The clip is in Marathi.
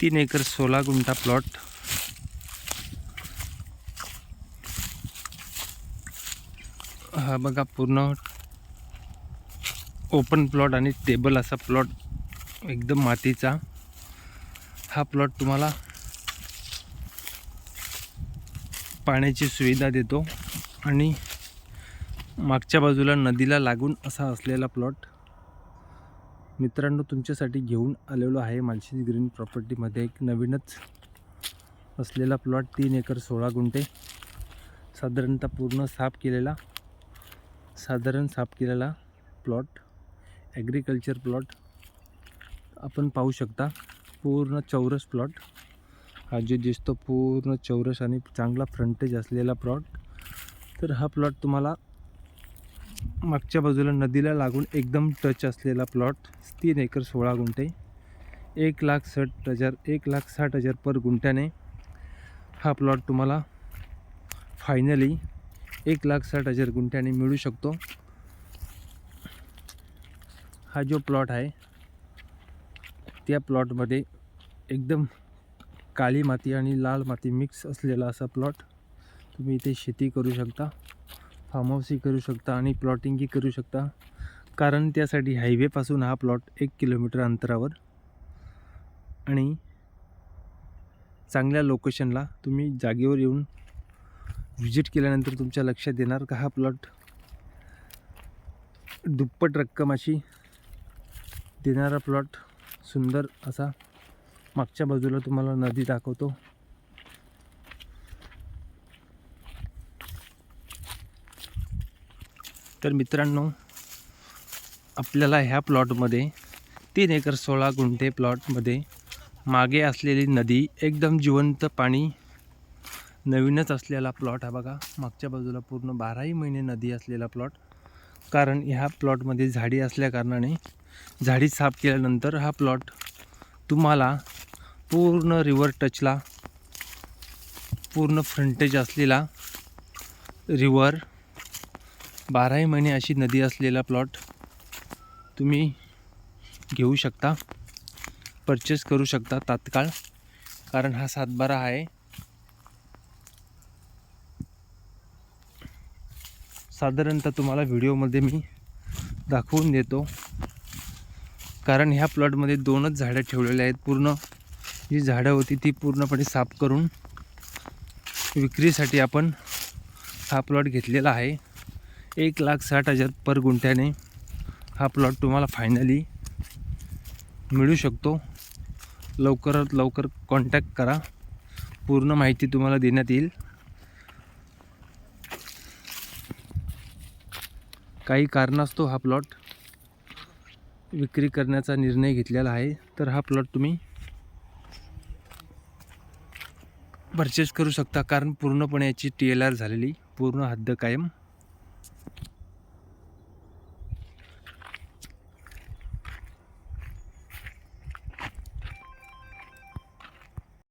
3 एकर 16 गुंठा प्लॉट. हा बघा पूर्ण ओपन प्लॉट आणि टेबल असा प्लॉट, एकदम मातीचा. हा प्लॉट तुम्हाला पाण्याची सुविधा देतो आणि मागच्या बाजूला नदीला लागून असा असलेला प्लॉट मित्रांनो तुमच्यासाठी घेऊन आलेलो आहे. मालशेज ग्रीन प्रॉपर्टीमध्ये एक नवीनच असलेला प्लॉट 3 एकर 16 गुंठे, साधारणतः पूर्ण साफ केलेला प्लॉट, ॲग्रिकल्चर प्लॉट आपण पाहू शकता. पूर्ण चौरस प्लॉट हा जो दिसतो, पूर्ण चौरस आणि चांगला फ्रंटेज असलेला प्लॉट. तर हा प्लॉट तुम्हाला मागच्या बाजूला नदीला लागून एकदम टच असलेला प्लॉट, 3 एकर 16 गुंठे, 1,60,000 पर गुंठ्याने हा प्लॉट तुम्हाला फायनली 1,60,000 गुंठ्याने मिळू शकतो. हा जो प्लॉट आहे त्या प्लॉटमध्ये एकदम काळी माती आणि लाल माती मिक्स असलेला असा प्लॉट. तुम्ही इथे शेती करू शकता, फार्म हाऊसही करू शकता आणि प्लॉटिंगही करू शकता, कारण त्यासाठी हायवेपासून हा प्लॉट 1 किलोमीटर अंतरावर आणि चांगल्या लोकेशनला. तुम्ही जागेवर येऊन व्हिजिट केल्यानंतर तुमच्या लक्षात येणार का हा प्लॉट दुप्पट रक्कम अशी देणारा प्लॉट. सुंदर असा मागच्या बाजूला तुम्हाला नदी दाखवतो. तर मित्रांनो आपल्याला ह्या प्लॉटमध्ये 3 एकर 16 गुंठे प्लॉटमध्ये मागे असलेली नदी, एकदम जिवंत पाणी, नवीनच असलेला प्लॉट. हा बघा मागच्या बाजूला पूर्ण 12ही महिने नदी असलेला प्लॉट. कारण ह्या प्लॉटमध्ये झाडी असल्याकारणाने झाडी साफ केल्यानंतर हा प्लॉट तुम्हाला पूर्ण रिव्हर टचला, पूर्ण फ्रंटेज असलेला रिव्हर, 12ही महिने अशी नदी असलेला प्लॉट तुम्ही घेऊ शकता, परचेस करू शकता तात्काळ. कारण हा 7/12 आहे. साधारणतः तुम्हाला व्हिडिओमध्ये मी दाखवून देतो, कारण ह्या प्लॉटमध्ये 2च झाडं ठेवलेले आहेत. पूर्ण जी झाडं होती ती पूर्णपणे साफ करून विक्रीसाठी आपण हा प्लॉट घेतलेला आहे. 1,60,000 पर गुंठ्याने हा प्लॉट तुम्हाला फायनली मिळू शकतो. लवकरात लवकर कॉन्टॅक्ट करा, पूर्ण माहिती तुम्हाला देण्यात येईल. काही कारणास्तव हा प्लॉट विक्री करण्याचा निर्णय घेतलेला आहे. तर हा प्लॉट तुम्ही परचेस करू शकता, कारण पूर्णपणे याची TLR झालेली, पूर्ण हद्द कायम.